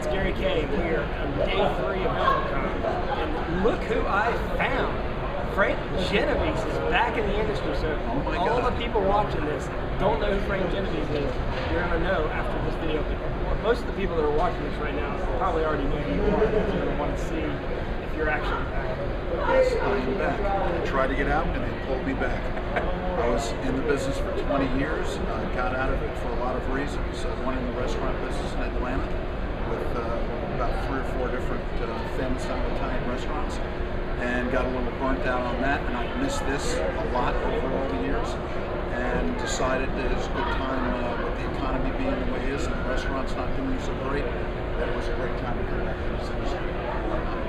it's Gary K. We're on day 3 of InfoComm, and look who I found. Frank Genovese is back in the industry, so all the people watching this don't know who Frank Genovese is. You're going to know after this video, but most of the people that are watching this right now probably already know who you are. They're going to want to see if you're actually back. Yes, I'm back. I tried to get out and they pulled me back. I was in the business for 20 years, got out of it for a lot of reasons. One in the restaurant business in Atlanta with about 3 or 4 different famous Italian restaurants, and got a little burnt out on that, and I've missed this a lot over all the years, and decided that it's a good time with the economy being the way it is and the restaurants not doing so great, that it was a great time to come back to this industry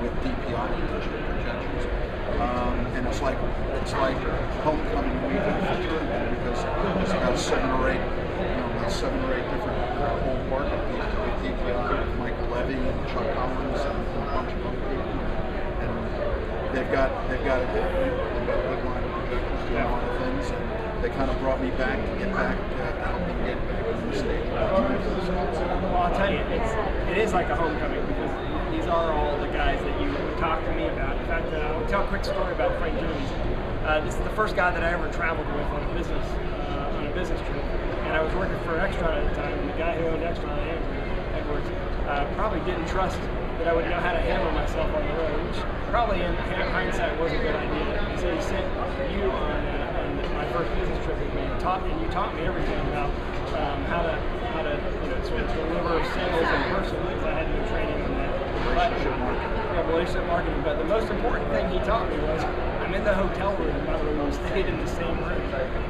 with DPI digital projections. And it's like homecoming weekend for tourism, because there's about 7 or 8 different whole market people with DPI, with Michael Levy and Chuck Collins and a bunch of other people. And they've got a good line of projectors doing a lot of things, and they kind of brought me back to get back to help me get back on the stage. Well, I'll tell you, it is like a homecoming, because these are all the guys that you talked to me about. In fact, I'll tell a quick story about Frank Genovese. This is the first guy that I ever traveled with on a business trip, and I was working for Extron at the time, and the guy who owned Extron, Edwards, probably didn't trust that I would know how to handle myself on the road, which probably in hindsight was a good idea. So he sent you on my first business trip with me, and you taught me everything about how to sort of deliver sales in person, because I had no training in that. Relationship marketing. But the most important thing he taught me was, I'm in the hotel room. By the way, we stayed in the same room,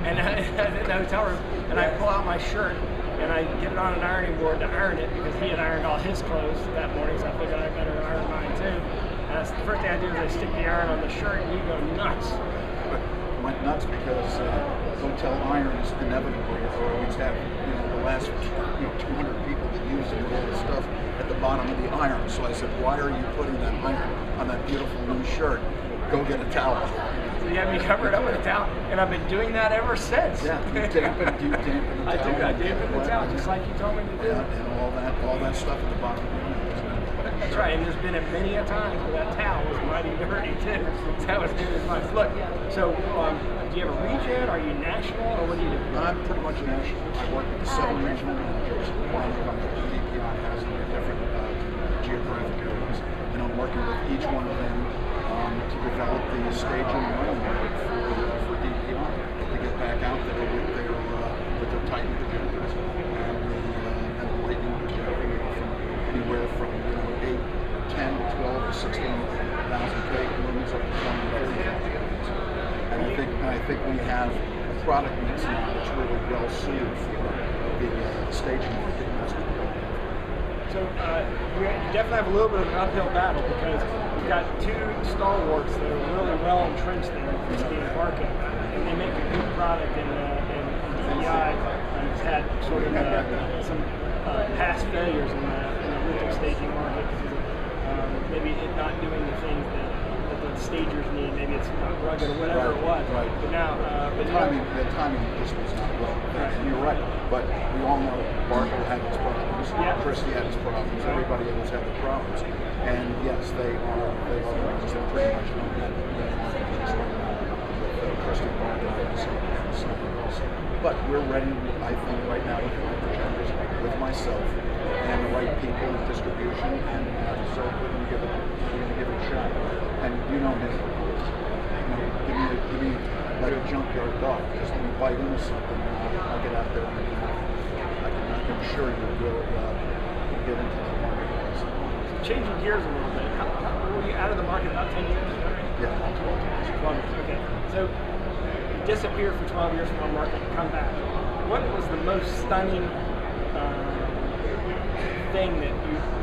and I'm in the hotel room, and I pull out my shirt and I get it on an ironing board to iron it, because he had ironed all his clothes that morning, so I figured I better iron mine too. And that's the first thing I do is I stick the iron on the shirt, and you go nuts. Went nuts because hotel irons inevitably always have the last 200 people that use it and all the stuff at the bottom of the iron. So I said, why are you putting that iron on that beautiful new shirt? Go get a towel. So you had me covered up with a towel, and I've been doing that ever since. Yeah, you dampen the towel. I dampen the towel, just like you told me to do. Yeah, and all that stuff at the bottom of the iron. That's right, and there's been many a time where that towel was mighty dirty too. That was good as much. Look, so do you have a region? Are you national, or what do you do? I'm pretty much national. I work with the 7 regional managers. One of the DPI has in their different geographic areas, and I'm working with each one of them to develop the staging and running market for DPI, to get back out there with their Titan projectors and the lightning projector, anywhere from 8, 10 to 12 to 16,000 K lumens up to 20 to 30,000. And I think we have a product mix now that's really well suited for the staging market. So you definitely have a little bit of an uphill battle, because you've got 2 stalwarts that are really well entrenched in the Christian market, and they make a good product. And DPI has had sort of some past failures in the lithium staging market, because of maybe it not doing the things that the stagers need. Maybe it's not rugged or whatever it was. Right. But now, the timing just was not well. Right. And you're right. But we all know Barco had his problems. Yeah. Christie had his problems. Everybody else had the problems. And yes, they are pretty much on that Christie Barco also. But we're ready, I think, right now with my projectors, with myself, and the right people in distribution, and so we're going to give it a shot. And you know me, give me like a junkyard dog. Just let me bite into something, and I'll get out there and I can assure you we'll get into the marketplace. Changing gears a little bit, were you out of the market about 10 years? Yeah, 12 years. Okay. So you disappeared for 12 years from our market and come back. What was the most stunning thing that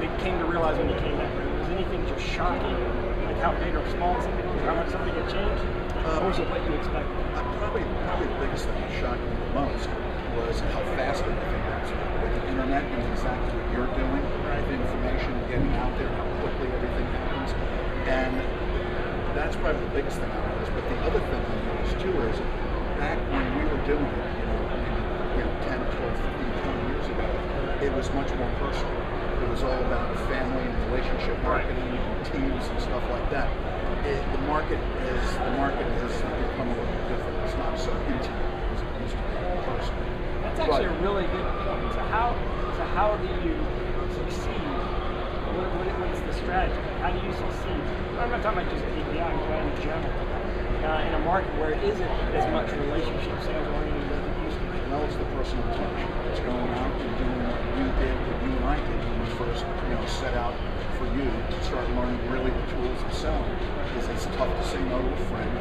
you came to realize when you came back? Was anything just shocking? Like how big or small something was, how much something had changed? Or was it what you expected? Probably the biggest thing that shocked me the most was how fast everything was. With the internet and exactly what you're doing, right? The information getting out there, how quickly everything happens. And that's probably the biggest thing I noticed. But the other thing I noticed too is, back when we were doing it, 10, 12, 15, 20 years ago, it was much more personal. It was all about family and relationship marketing and teams and stuff like that. The market has become a little different. It's not so intimate as it used to be personally. That's actually a really good point. So how do you succeed? What's the strategy? How do you succeed? I'm not talking about just DPI, I'm talking in general. In a market where it isn't as much relationship sales oriented as it used to be. Well, it's the personal touch. It's going out and doing what you did, what you and I did when we first, set out for you to start learning really the tools of selling. Because it's tough to say no to a friend,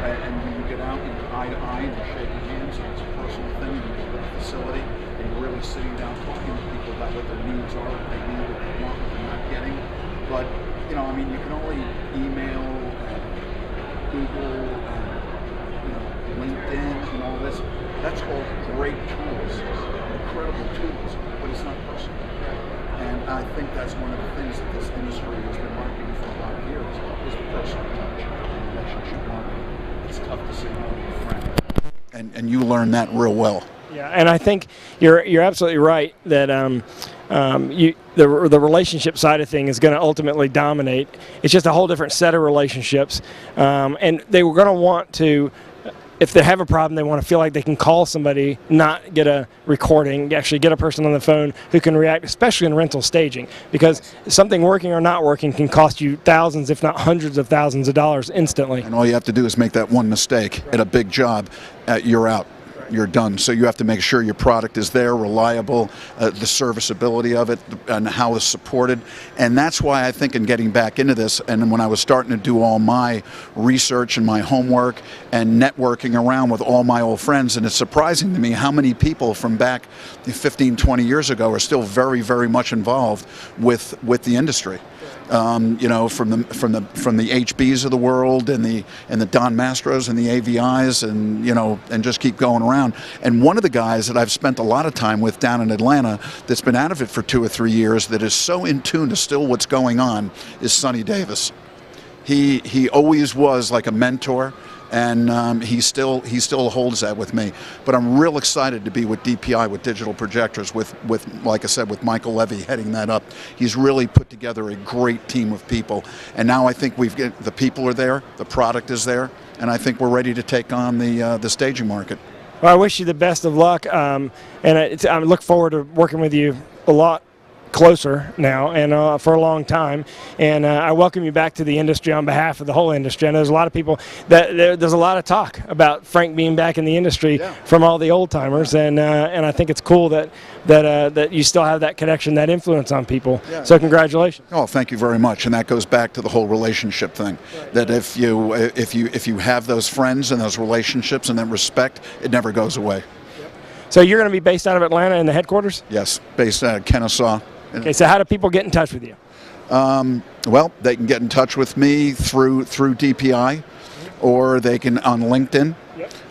and when you get out and you're eye to eye and you're shaking hands and it's a personal thing, and you're at a facility and you're really sitting down talking to people about what their needs are, what they need, what they want, what they're not getting. But you can only email and Google and LinkedIn and all this. That's all great tools, incredible tools, but it's not personal. And I think that's one of the things that this industry has been marketing for a lot of years is the personal touch and relationship marketing. It's tough to say no to a friend. And you learn that real well. Yeah, and I think you're absolutely right that the relationship side of things is going to ultimately dominate. It's just a whole different set of relationships, and they were going to want to. If they have a problem, they want to feel like they can call somebody, not get a recording, actually get a person on the phone who can react, especially in rental staging, because something working or not working can cost you thousands, if not hundreds of thousands of dollars instantly. And all you have to do is make that one mistake at a big job, you're out. You're done. So you have to make sure your product is there, reliable, the serviceability of it, and how it's supported. And that's why I think in getting back into this, and when I was starting to do all my research and my homework and networking around with all my old friends, and it's surprising to me how many people from back 15, 20 years ago are still very, very much involved with the industry. From the HBs of the world and the Don Mastros and the AVIs and just keep going around. And one of the guys that I've spent a lot of time with down in Atlanta that's been out of it for 2 or 3 years that is so in tune to still what's going on is Sonny Davis. He always was like a mentor. And he still holds that with me. But I'm real excited to be with DPI, with Digital Projectors, with like I said, with Michael Levy heading that up. He's really put together a great team of people. And now I think the people are there, the product is there, and I think we're ready to take on the staging market. Well, I wish you the best of luck, and I look forward to working with you a lot closer now and for a long time, and I welcome you back to the industry on behalf of the whole industry. And there's a lot of people that there's a lot of talk about Frank being back in the industry from all the old timers, and I think it's cool that you still have that connection, that influence on people. So congratulations. Oh, thank you very much. And that goes back to the whole relationship thing. That if you have those friends and those relationships and that respect, it never goes away. So you're going to be based out of Atlanta in the headquarters? Yes, based out of Kennesaw. Okay, so how do people get in touch with you? Well, they can get in touch with me through DPI, or they can on LinkedIn,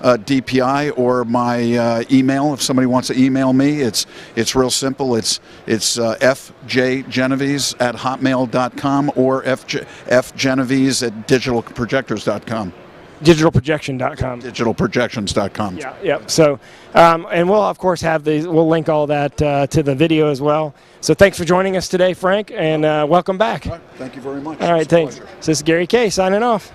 DPI, or my email. If somebody wants to email me, it's real simple. It's fjgenovese@hotmail.com or fgenovese@digitalprojectors.com. Digitalprojection.com. Digitalprojections.com. Yeah. So, and we'll of course we'll link all that to the video as well. So thanks for joining us today, Frank, and welcome back. Thank you very much. All right, thanks. So this is Gary Kay signing off.